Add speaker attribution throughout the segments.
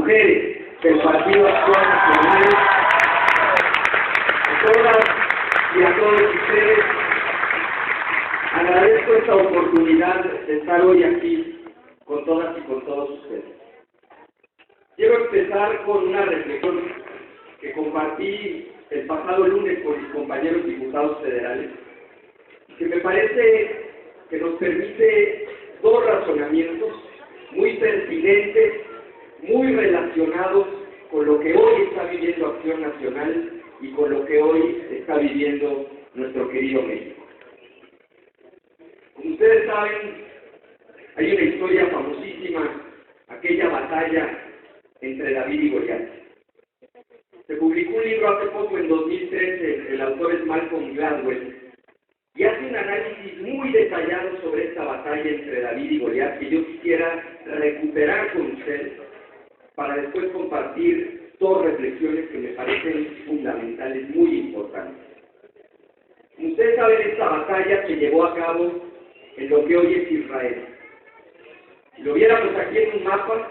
Speaker 1: mujeres del Partido Acción Nacional, a todas y a todos ustedes, agradezco esta oportunidad de estar hoy aquí con todas y con todos ustedes. Quiero empezar con una reflexión que compartí el pasado lunes con mis compañeros diputados federales, que me parece que nos permite dos razonamientos muy pertinentes, muy relacionados con lo que hoy está viviendo Acción Nacional y con lo que hoy está viviendo nuestro querido México. Como ustedes saben, hay una historia famosísima, aquella batalla entre David y Goliat. Se publicó un libro hace poco, en 2013, el autor es Malcolm Gladwell, y hace un análisis muy detallado sobre esta batalla entre David y Goliat, que yo quisiera recuperar con ustedes, para después compartir dos reflexiones que me parecen fundamentales, muy importantes. Como ustedes saben, esta batalla se llevó a cabo en lo que hoy es Israel. Si lo viéramos aquí en un mapa,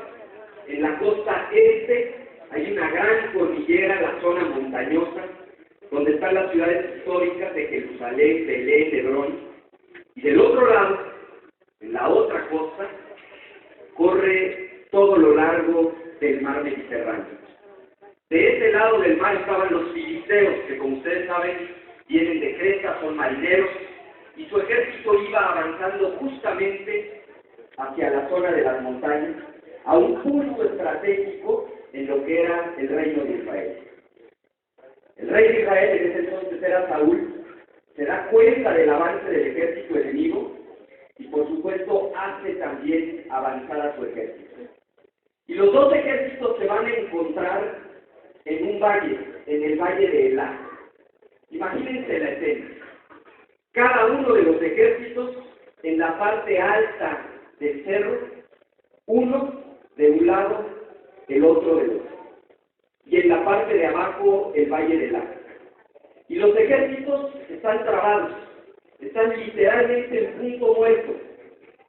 Speaker 1: en la costa este hay una gran cordillera, la zona montañosa, donde están las ciudades históricas de Jerusalén, Belén, Hebrón, y del otro lado, en la otra costa, corre todo lo largo del mar Mediterráneo. De ese lado del mar estaban los filisteos, que como ustedes saben, vienen de Creta, son marineros, y su ejército iba avanzando justamente hacia la zona de las montañas, a un punto estratégico en lo que era el reino de Israel. El rey de Israel, en ese entonces era Saúl, se da cuenta del avance del ejército enemigo y por supuesto hace también avanzar a su ejército. Y los dos ejércitos se van a encontrar en un valle, en el valle de Elá. Imagínense la escena. Cada uno de los ejércitos en la parte alta del cerro, uno de un lado, el otro del otro. Y en la parte de abajo, el valle de Elá. Y los ejércitos están trabados, están literalmente en punto muerto,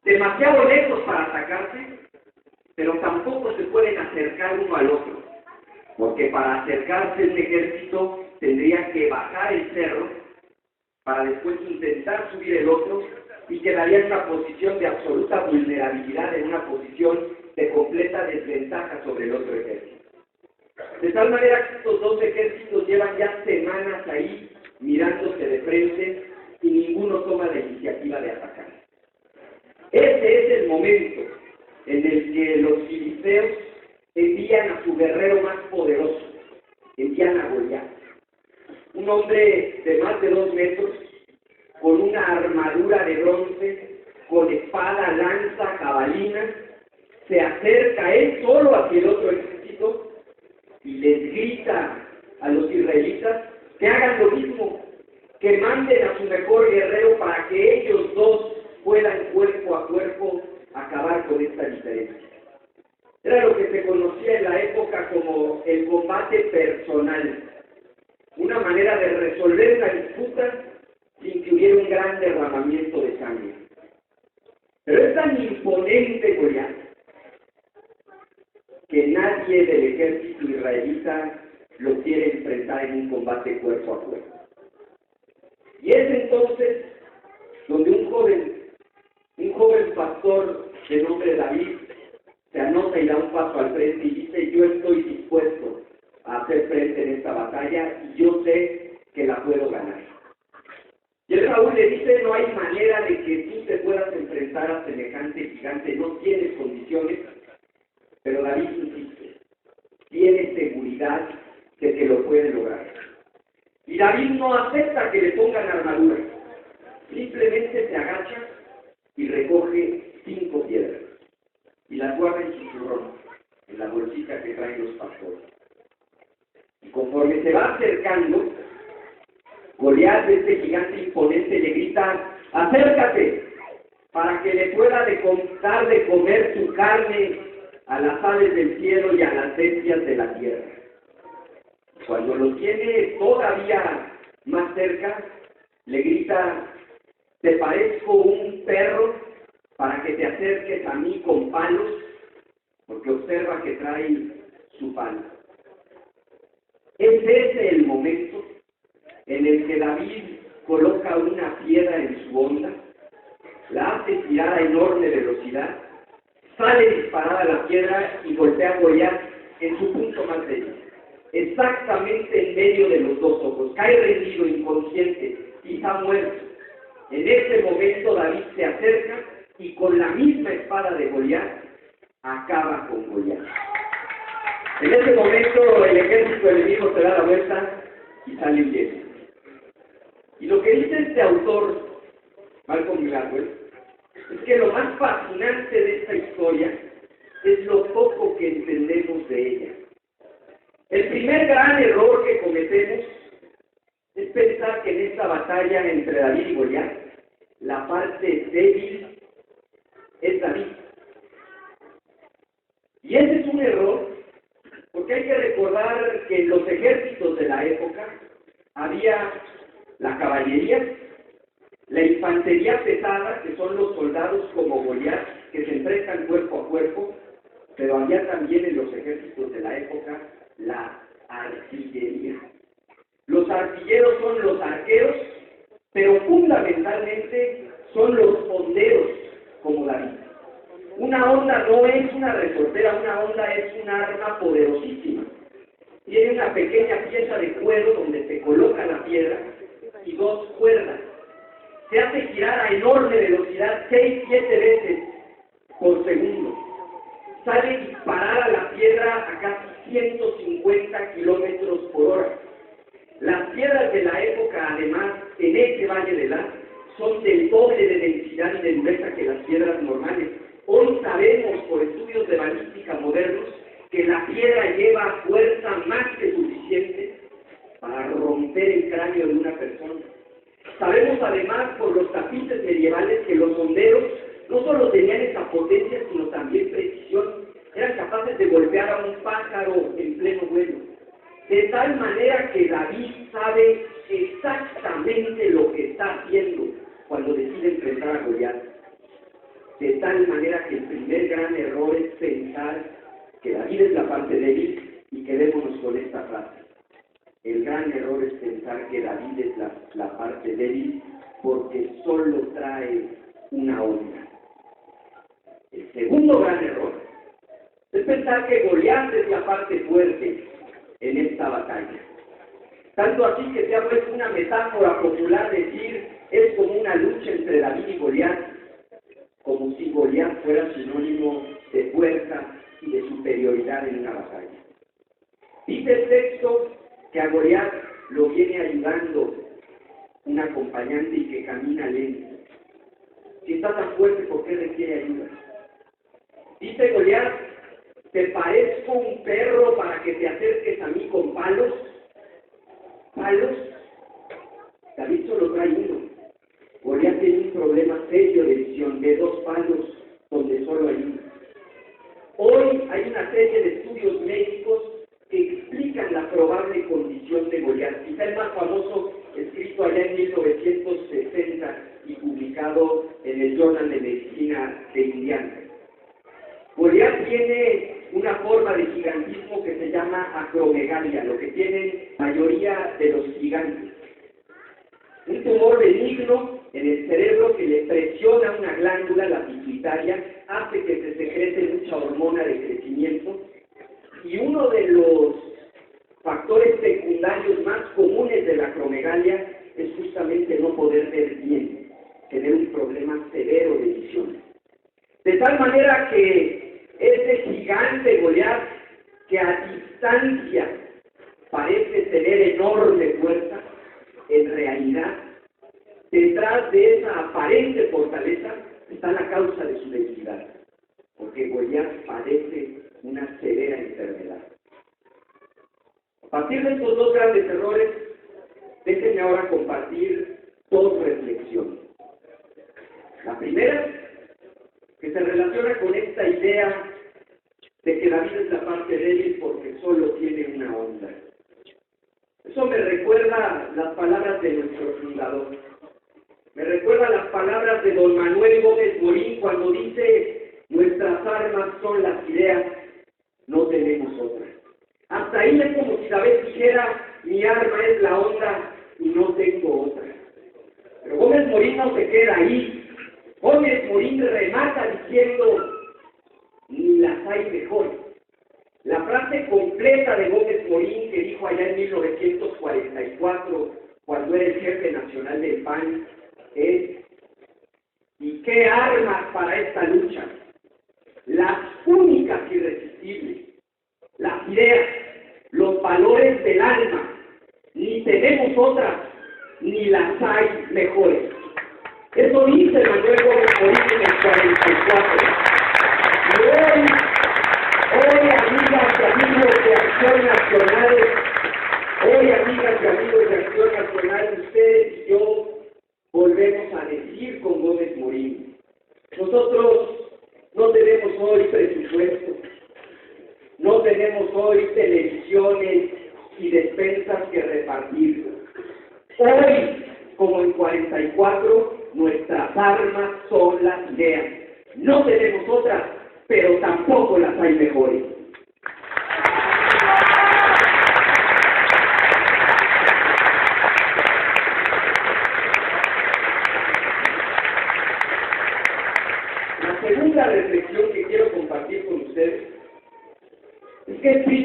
Speaker 1: demasiado lejos para atacarse, pero tampoco se pueden acercar uno al otro, porque para acercarse un ejército tendría que bajar el cerro para después intentar subir el otro y quedaría en una posición de absoluta vulnerabilidad, en una posición de completa desventaja sobre el otro ejército. De tal manera que estos dos ejércitos llevan ya semanas ahí mirándose de frente y ninguno toma la iniciativa de atacar. Ese es el momento en el que los filisteos envían a su guerrero más poderoso, envían a Goliat, un hombre de más de 2 metros, con una armadura de bronce, con espada, lanza, jabalina, se acerca él solo hacia el otro ejército y les grita a los israelitas que hagan lo mismo, que manden a su mejor guerrero para que ellos dos puedan cuerpo a cuerpo acabar con esta diferencia. Era lo que se conocía en la época como el combate personal, una manera de resolver una disputa sin que hubiera un gran derramamiento de sangre. Pero es tan imponente Goliat que nadie del ejército israelita lo quiere enfrentar en un combate cuerpo a cuerpo. Y es entonces donde un joven pastor de nombre David se anota y da un paso al frente y dice: yo estoy dispuesto a hacer frente en esta batalla y yo sé que la puedo ganar. Y el Saúl le dice: no hay manera de que tú te puedas enfrentar a semejante gigante, no tienes condiciones. Pero David insiste, tiene seguridad de que lo puede lograr. Y David no acepta que le pongan armadura, simplemente se agacha y recoge 5 piedras y las guarda en su zurrón, en la bolsita que traen los pastores. Y conforme se va acercando, Goliat, este gigante imponente, le grita: acércate, para que le pueda dar de comer su carne a las aves del cielo y a las bestias de la tierra. Cuando lo tiene todavía más cerca, le grita: te parezco un perro para que te acerques a mí con palos, porque observa que trae su pan. Es ese el momento en el que David coloca una piedra en su honda, la hace girar a enorme velocidad, sale disparada la piedra y golpea a Goliat en su punto más débil, exactamente en medio de los dos ojos. Cae rendido, inconsciente, quizá muerto. En ese momento David se acerca y con la misma espada de Goliat acaba con Goliat. En ese momento el ejército enemigo se da la vuelta y sale huyendo. Y lo que dice este autor, Malcolm Gladwell, es que lo más fascinante de esta historia es lo poco que entendemos de ella. El primer gran error que cometemos es pensar que en esta batalla entre David y Goliat, la parte débil es David. Y ese es un error, porque hay que recordar que en los ejércitos de la época había la caballería, la infantería pesada, que son los soldados como Goliat, que se enfrentan cuerpo a cuerpo, pero había también en los ejércitos de la época la artillería. Los artilleros son los arqueros, pero fundamentalmente son los honderos, como David. Una honda no es una resortera, una honda es un arma poderosísima. Tiene una pequeña pieza de cuero donde se coloca la piedra y dos cuerdas. Se hace girar a enorme velocidad, 6-7 veces por segundo. Sale disparada la piedra a casi 150 kilómetros por hora. Las piedras de la época, además, en este Valle de Las, son del doble de densidad y de dureza que las piedras normales. Hoy sabemos, por estudios de balística modernos, que la piedra lleva fuerza más que suficiente para romper el cráneo de una persona. Sabemos además, por los tapices medievales, que los honderos no solo tenían esa potencia, sino también precisión. Eran capaces de golpear a un pájaro en pleno vuelo. De tal manera que David sabe exactamente lo que está haciendo cuando decide enfrentar a Goliat. De tal manera que el primer gran error es pensar que David es la parte débil, y quedémonos con esta frase. El gran error es pensar que David es la parte débil porque solo trae una honda. El segundo gran error es pensar que Goliat es la parte fuerte en esta batalla. Tanto así que se ha puesto una metáfora popular decir es como una lucha entre David y Goliat, como si Goliat fuera sinónimo de fuerza y de superioridad en una batalla. Dice el texto que a Goliat lo viene ayudando un acompañante y que camina lento. Si está tan fuerte, ¿por qué requiere ayuda? Dice Goliat, ¿te parezco un perro para que te acerques a mí con palos? ¿Palos? David solo trae uno. Goliat tiene un problema serio de visión, de dos palos donde solo hay uno. Hoy hay una serie de estudios médicos que explican la probable condición de Goliat. Quizá el más famoso, escrito allá en 1960 y publicado en el Journal de Medicina de Indiana. Goliat tiene una forma de gigantismo que se llama acromegalia, lo que tienen mayoría de los gigantes. Un tumor benigno en el cerebro que le presiona una glándula, la pituitaria, hace que se secrete mucha hormona de crecimiento. Y uno de los factores secundarios más comunes de la acromegalia es justamente no poder ver bien, tener un problema severo de visión. De tal manera que ese gigante Goliat, que a distancia parece tener enorme fuerza, en realidad, detrás de esa aparente fortaleza está la causa de su debilidad, porque Goliat padece una severa enfermedad. A partir de estos dos grandes errores, déjenme ahora compartir dos reflexiones. La primera, que se relaciona con esta idea de que David es la parte débil porque solo tiene una honda. Eso me recuerda las palabras de nuestro fundador. Me recuerda las palabras de don Manuel Gómez Morín cuando dice: nuestras armas son las ideas, no tenemos otras. dijera, mi arma es la onda y no tengo otra. Pero Gómez Morín no se queda ahí. Gómez Morín remata diciendo, ni las hay mejores. La frase completa de Gómez Morín, que dijo allá en 1944, cuando era el jefe nacional del PAN, es: ¿y qué armas para esta lucha? Las únicas irresistibles, las ideas, los valores del alma. Ni tenemos otras, ni las hay mejores. Eso dice Manuel Gómez Morín en el 44. Y hoy, amigas y amigos de Acción Nacional, ustedes y yo volvemos a decir con Gómez Morín: nosotros no tenemos hoy presupuesto, no tenemos hoy televisiones y despensas que repartir. Hoy, como en 44, nuestras armas son las ideas. No tenemos otras, pero tampoco las hay mejores. La segunda reflexión que quiero compartir con ustedes es que el PRI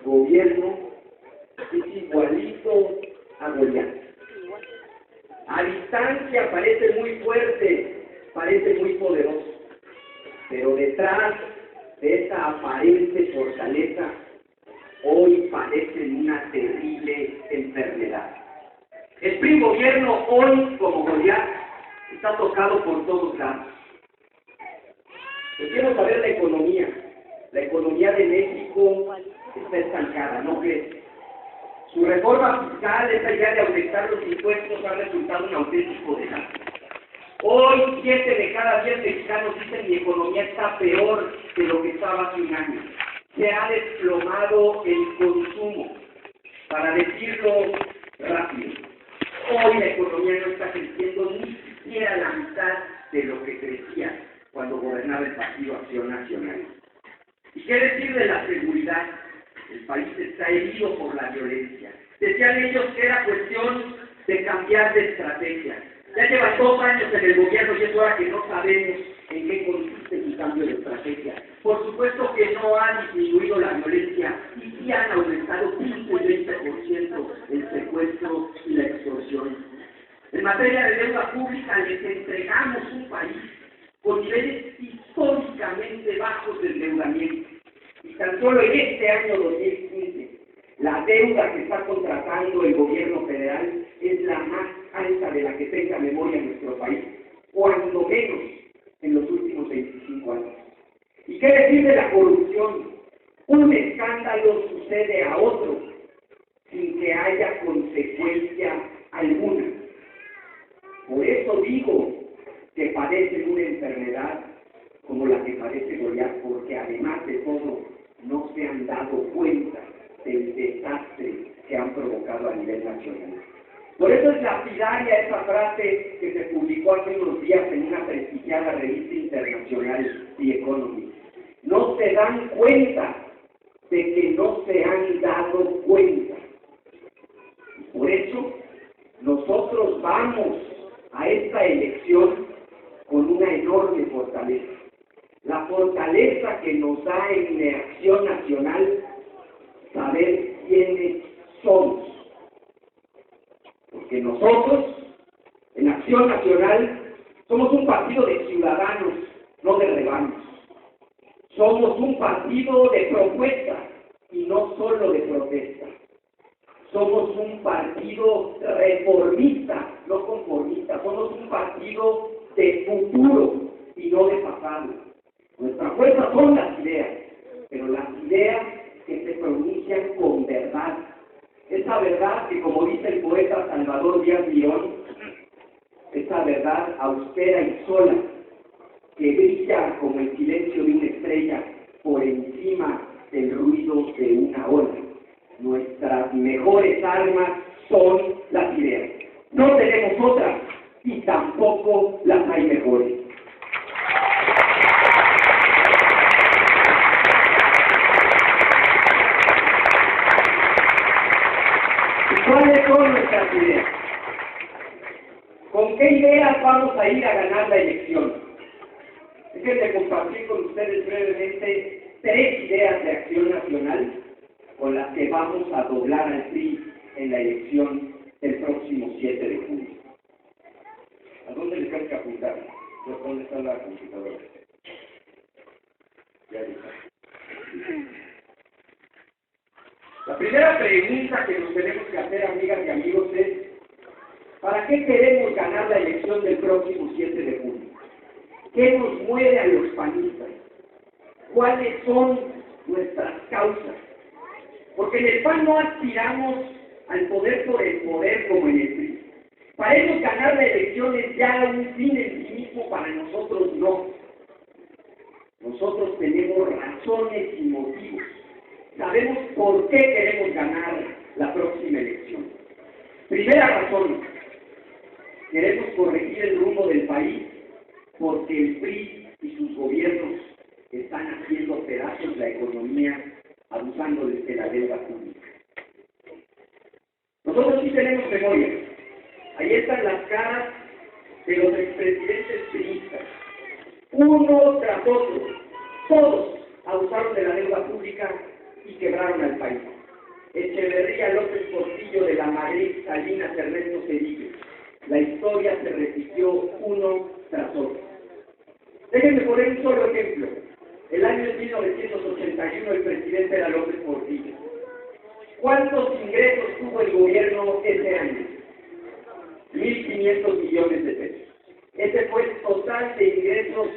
Speaker 1: gobierno es igualito a Goliat. A distancia parece muy fuerte, parece muy poderoso, pero detrás de esa aparente fortaleza, hoy padecen una terrible enfermedad. El PRI gobierno hoy, como Goliat, está tocado por todos lados. Yo quiero saber la economía. La economía de México está estancada, ¿no crece? Su reforma fiscal, esa idea de aumentar los impuestos, ha resultado un auténtico desastre. Hoy 7 de cada 10 mexicanos dicen: mi economía está peor de lo que estaba hace un año. Se ha desplomado el consumo. Para decirlo rápido, hoy la economía no está creciendo ni siquiera la mitad de lo que crecía cuando gobernaba el Partido Acción Nacional. ¿Y qué decir de la seguridad? El país está herido por la violencia. Decían ellos que era cuestión de cambiar de estrategia. Ya llevan 2 años en el gobierno y es hora que no sabemos en qué consiste su cambio de estrategia. Por supuesto que no ha disminuido la violencia y sí han aumentado 15 y 20% el secuestro y la extorsión. En materia de deuda pública les entregamos un país con niveles históricamente bajos de endeudamiento. Y tan solo en este año 2015, la deuda que está contratando el gobierno federal es la más alta de la que tenga memoria nuestro país, cuando menos en los últimos 25 años. ¿Y qué decir de la corrupción? Un escándalo sucede a otro sin que haya consecuencia alguna. Por eso digo que padecen una enfermedad como la que padece Goliat, porque además de todo no se han dado cuenta del desastre que han provocado a nivel nacional. Por eso es lapidaria esa frase que se publicó hace unos días en una prestigiada revista internacional, The Economist. No se dan cuenta de que no se han dado cuenta. Por eso nosotros vamos a esta elección con una enorme fortaleza. La fortaleza que nos da en Acción Nacional saber quiénes somos. Porque nosotros, en Acción Nacional, somos un partido de ciudadanos, no de rebaños. Somos un partido de propuesta y no solo de protesta. Somos un partido reformista, no conformista. Somos un partido de futuro y no de pasado. Nuestra fuerza son las ideas, pero las ideas que se pronuncian con verdad. Esa verdad que, como dice el poeta Salvador Díaz Mirón, esa verdad austera y sola, que brilla como el silencio de una estrella por encima del ruido de una ola. Nuestras mejores armas son las ideas. No tenemos otras y tampoco las hay mejores.
Speaker 2: a ir a ganar la elección. Déjenme compartir con ustedes brevemente 3 ideas de acción nacional con las que vamos a doblar al PRI en la elección del próximo 7 de junio. ¿A dónde les tengo que apuntar? ¿Dónde está la computadora? Ya está. La primera pregunta que nos tenemos que hacer, amigas y amigos, es ¿para qué queremos ganar la elección del próximo 7 de junio? ¿Qué nos mueve a los panistas? ¿Cuáles son nuestras causas? Porque en el PAN no aspiramos al poder por el poder como en el PRI. Para ellos ganar la elección es ya un fin en sí mismo, para nosotros no. Nosotros tenemos razones y motivos. Sabemos por qué queremos ganar la próxima elección. Primera razón, queremos corregir el rumbo del país porque el PRI y sus gobiernos están haciendo pedazos la economía, abusando de la deuda pública. Nosotros sí tenemos memoria. Ahí están las caras de los expresidentes priistas, uno tras otro. Todos abusaron de la deuda pública y quebraron al país. Echeverría, López Portillo, de la Madrid, Salinas, Ernesto Zedillo. La historia se repitió uno tras otro. Déjenme poner un solo ejemplo. El año 1981 el presidente era López Portillo. ¿Cuántos ingresos tuvo el gobierno ese año? 1.500 millones de pesos. Ese fue el total de ingresos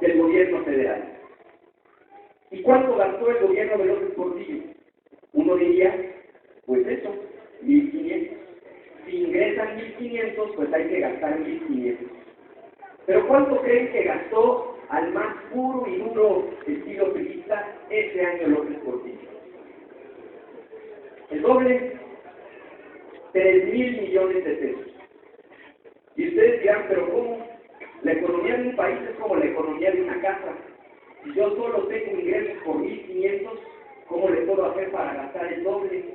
Speaker 2: del gobierno federal. ¿Y cuánto gastó el gobierno de López Portillo? Uno diría, pues eso, 1.500. Si ingresan 1.500, pues hay que gastar 1.500. Pero ¿cuánto creen que gastó al más puro y duro estilo priista ese año López Portillo? El doble, 3.000 millones de pesos. Y ustedes dirán, pero ¿cómo? La economía de un país es como la economía de una casa. Si yo solo tengo ingresos por 1.500, ¿cómo le puedo hacer para gastar el doble?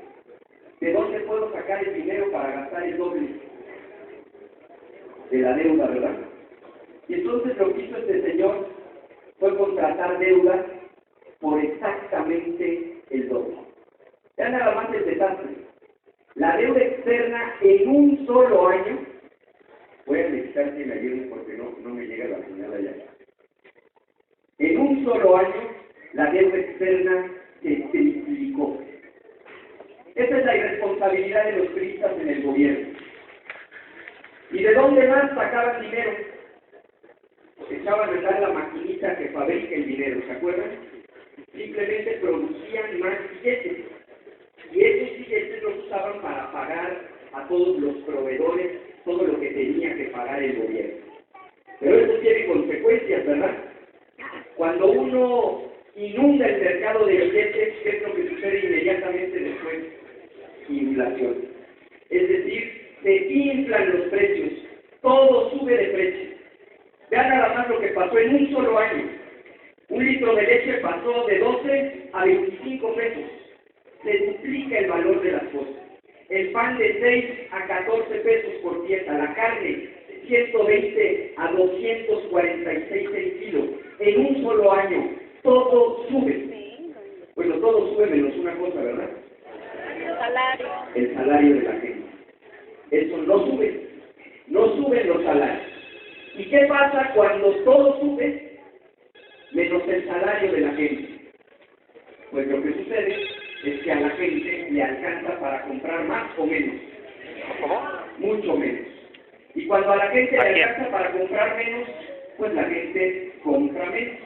Speaker 2: ¿De dónde puedo sacar el dinero para gastar el doble? De la deuda, ¿verdad? Y entonces lo que hizo este señor fue contratar deuda por exactamente el doble. Ya nada más el desastre. La deuda externa en un solo año, voy a necesitar que me ayuden porque no me llega la señal allá. En un solo año, la deuda externa se triplicó. Esa es la irresponsabilidad de los priistas en el gobierno. ¿Y de dónde más sacaban dinero? Echaban a andar la maquinita que fabrica el dinero, ¿se acuerdan? Simplemente producían más billetes. Y esos billetes los usaban para pagar a todos los proveedores todo lo que tenía que pagar el gobierno. Pero eso tiene consecuencias, ¿verdad? Cuando uno inunda el mercado de billetes, ¿qué es lo que sucede inmediatamente después? Inflación. Es decir, se inflan los precios, todo sube de precio. Vean nada más lo que pasó en un solo año. Un litro de leche pasó de 12 a 25 pesos. Se duplica el valor de las cosas. El pan de 6 a 14 pesos por pieza, la carne 120 a 246 el kilo. En un solo año, todo sube. Bueno, todo sube menos una cosa, ¿verdad?
Speaker 3: El salario.
Speaker 2: El salario de la gente. Eso no sube. No suben los salarios. ¿Y qué pasa cuando todo sube menos el salario de la gente? Pues lo que sucede es que a la gente le alcanza para comprar más o menos.
Speaker 3: ¿Cómo?
Speaker 2: Mucho menos. Y cuando a la gente le alcanza para comprar menos, pues la gente compra menos.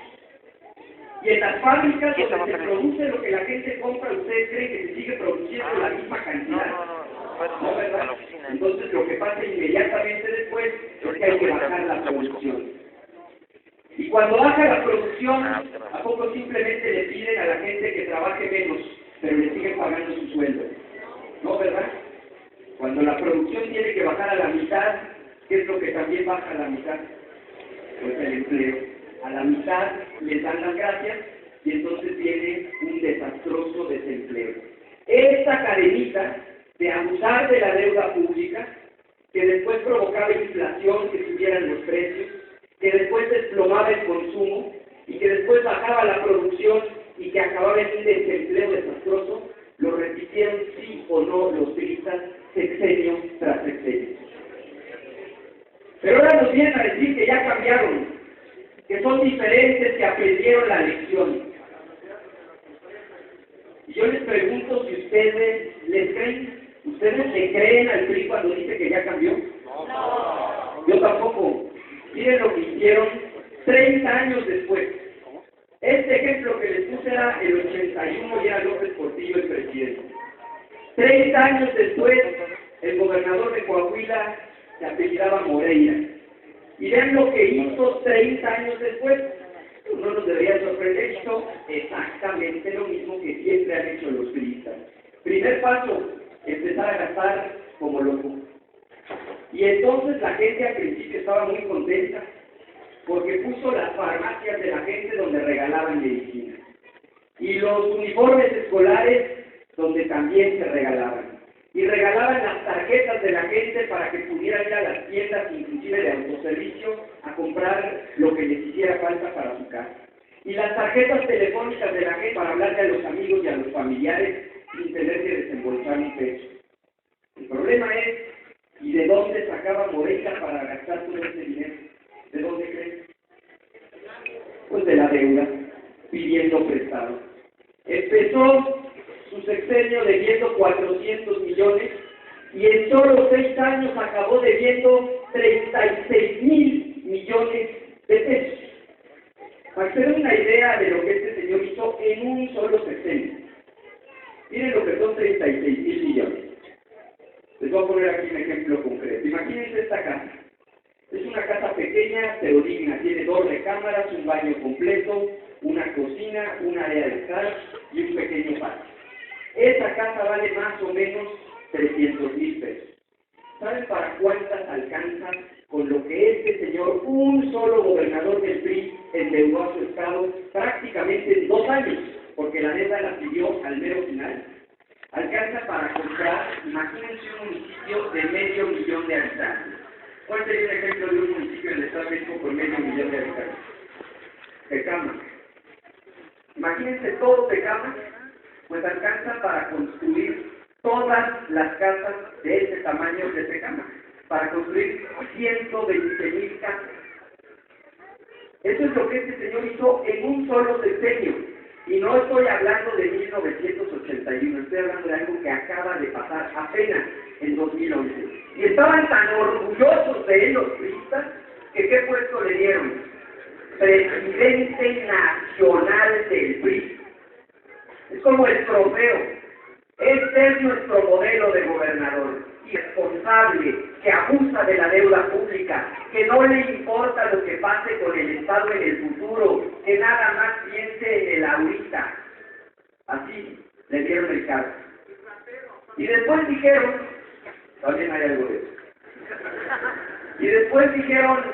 Speaker 2: Y en las fábricas donde se produce lo que la gente compra, ¿ustedes creen que se sigue produciendo la misma cantidad? No, ¿verdad? Entonces lo que pasa inmediatamente después es que hay que bajar la producción. Y cuando baja la producción, ¿a poco simplemente le piden a la gente que trabaje menos, pero le siguen pagando su sueldo? ¿No, verdad? Cuando la producción tiene que bajar a la mitad, ¿qué es lo que también baja a la mitad? Pues el empleo. A la mitad les dan las gracias y entonces viene un desastroso desempleo. Esta cadenita de abusar de la deuda pública, que después provocaba inflación, que subieran los precios, que después desplomaba el consumo y que después bajaba la producción y que acababa en un desempleo desastroso, lo repitieron sí o no los turistas sexenio tras sexenio. Pero ahora nos vienen a decir que ya cambiaron, que son diferentes, que aprendieron la lección. Y yo les pregunto si ustedes les creen. ¿Ustedes le creen al PRI cuando dice que ya cambió? No. Yo tampoco. Miren lo que hicieron 30 años después. Este ejemplo que les puse era el 81 y era López Portillo el presidente. 30 años después, el gobernador de Coahuila se apellidaba Moreira. Y vean lo que hizo 30 años después. No nos debería sorprender, hizo exactamente lo mismo que siempre han hecho los priistas. Primer paso, empezar a gastar como loco. Y entonces la gente al principio estaba muy contenta, porque puso las farmacias de la gente donde regalaban medicina. Y los uniformes escolares donde también se regalaban. Y regalaban las tarjetas de la gente para que pudieran ir a las tiendas, inclusive de autoservicio, a comprar lo que les hiciera falta para su casa. Y las tarjetas telefónicas de la gente para hablarle a los amigos y a los familiares sin tener que desembolsar un peso. El problema es, ¿y de dónde sacaba Moreira para gastar todo ese dinero? ¿De dónde creen? Pues de la deuda, pidiendo prestado. Empezó su sexenio debiendo 400 millones y en solo 6 años acabó debiendo 36,000 millones de pesos. Para que se den una idea de lo que este señor hizo en un solo sexenio. Miren lo que son 36,000 millones. Les voy a poner aquí un ejemplo concreto. Imagínense esta casa. Es una casa pequeña pero digna. Tiene 2 recámaras, un baño completo, una cocina, un área de estar y un pequeño patio. Esa casa vale más o menos 300,000 pesos. ¿Saben para cuántas alcanza con lo que este señor, un solo gobernador del PRI, endeudó a su estado prácticamente en 2 años? Porque la deuda la pidió al mero final. Alcanza para comprar, imagínense un municipio de 500,000 de habitantes. ¿Cuál sería un ejemplo de un municipio en el Estado de México con 500,000 de habitantes? Tecama. Imagínense todo Tecama, pues alcanza para construir todas las casas de ese tamaño de Tecama, para construir 120,000 casas. Eso es lo que este señor hizo en un solo sexenio. Y no estoy hablando de 1981, estoy hablando de algo que acaba de pasar apenas en 2011. Y estaban tan orgullosos de él los priistas, que ¿qué puesto le dieron? Presidente nacional del PRI. Es como el trofeo. Este es nuestro modelo de gobernador. Irresponsable, que abusa de la deuda pública, que no le importa lo que pase con el Estado en el futuro, que nada más piense en el ahorita. Así le dieron el cargo. Y después dijeron, también hay algo de eso. Y después dijeron,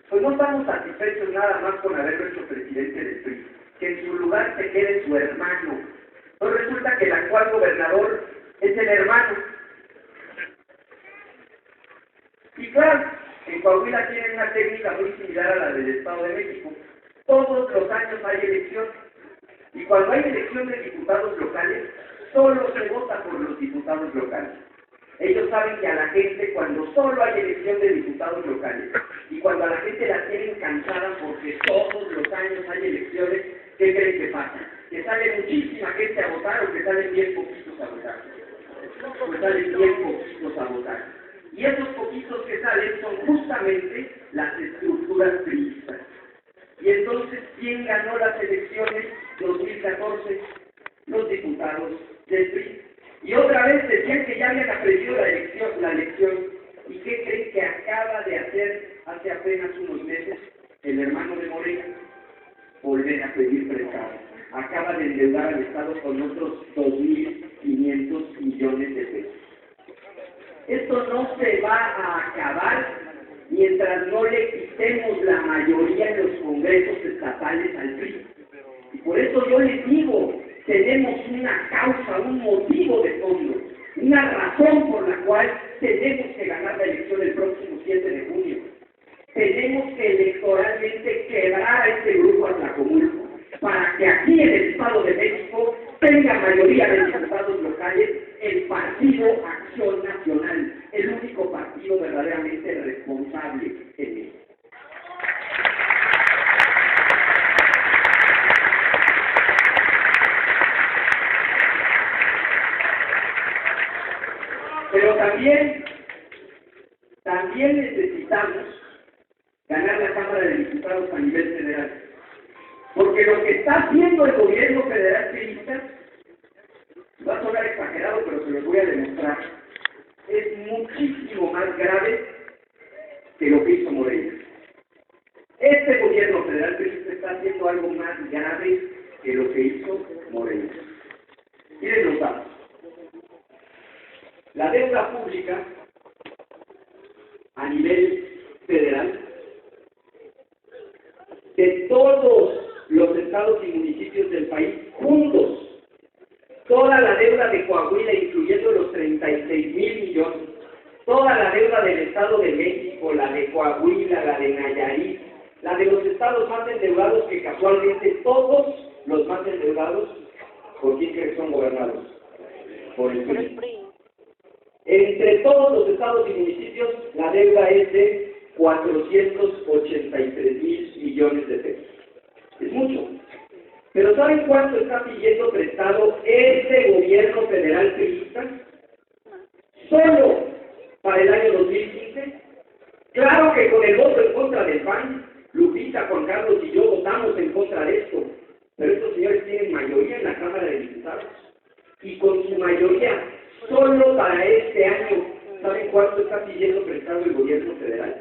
Speaker 2: pues no estamos satisfechos nada más con haberlo hecho presidente del PRI, que en su lugar se quede su hermano. Pues resulta que el actual gobernador es el hermano. Y claro, en Coahuila tienen una técnica muy similar a la del Estado de México. Todos los años hay elección. Y cuando hay elección de diputados locales, solo se vota por los diputados locales. Ellos saben que a la gente, cuando solo hay elección de diputados locales, y cuando a la gente la tienen cansada porque todos los años hay elecciones, ¿qué creen que pasa? Que sale muchísima gente a votar o que salen bien poquitos a votar. Pues salen bien poquitos a votar. Y esos poquitos que salen son justamente las estructuras priistas. Y entonces, ¿quién ganó las elecciones 2014? Los diputados del PRI. Y otra vez decían que ya habían aprendido la lección. ¿Y qué creen que acaba de hacer hace apenas unos meses el hermano de Moreira? Volver a pedir prestado. Acaba de endeudar al Estado con otros 2,500 millones de pesos. Esto no se va a acabar mientras no le quitemos la mayoría en los congresos estatales al PRI. Y por eso yo les digo, tenemos una causa, un motivo de fondo. una razón por la cual tenemos que ganar la elección el próximo 7 de junio. Tenemos que electoralmente quebrar a este grupo Atlacomulco para que aquí en el Estado de México tenga mayoría de diputados locales el Partido Acción Nacional, el único partido verdaderamente responsable en México. Pero también necesitamos ganar la Cámara de Diputados a nivel federal. Porque lo que está haciendo el gobierno federal priista, va a sonar exagerado, pero se lo voy a demostrar, es muchísimo más grave que lo que hizo Morena. Este gobierno federal priista está haciendo algo más grave que lo que hizo Morena. Miren los datos. La deuda pública a nivel federal de todos los estados y municipios del país juntos, toda la deuda de Coahuila, incluyendo los 36,000 millones, toda la deuda del Estado de México, la de Coahuila, la de Nayarit, la de los estados más endeudados, que casualmente todos los más endeudados, ¿por quién crees que son gobernados? Por el PRI. Entre todos los estados y municipios, la deuda es de 483,000 millones de pesos. Es mucho. Pero ¿saben cuánto está pidiendo prestado este gobierno federal priista? Solo para el año 2015. Claro que con el voto en contra del PAN, Lupita, Juan Carlos y yo votamos en contra de esto. Pero estos señores tienen mayoría en la Cámara de Diputados. Y con su mayoría, solo para este año, ¿saben cuánto está pidiendo prestado el gobierno federal?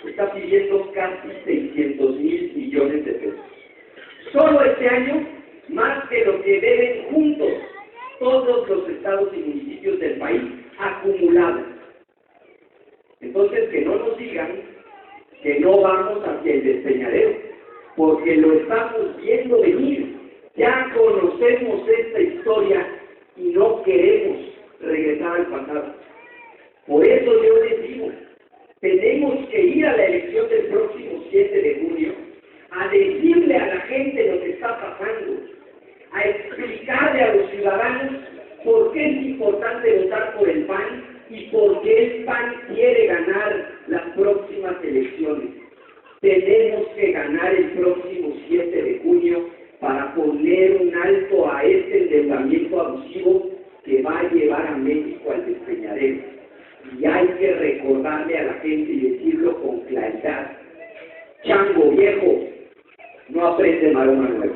Speaker 2: Está pidiendo casi 600,000 millones de pesos. Solo este año, más que lo que deben juntos todos los estados y municipios del país acumulados. Entonces, que no nos digan que no vamos hacia el despeñadero, porque lo estamos viendo venir. Ya conocemos esta historia y no queremos regresar al pasado. Por eso yo les digo, tenemos que ir a la elección del próximo 7 de junio a decirle a la gente lo que está pasando, a explicarle a los ciudadanos por qué es importante votar por el PAN y por qué el PAN quiere ganar las próximas elecciones. Tenemos que ganar el próximo 7 de junio para poner un alto a este endeudamiento abusivo que va a llevar a México al despeñadero. Y hay que recordarle a la gente y decirlo con claridad: chango viejo no aprende maroma nueva.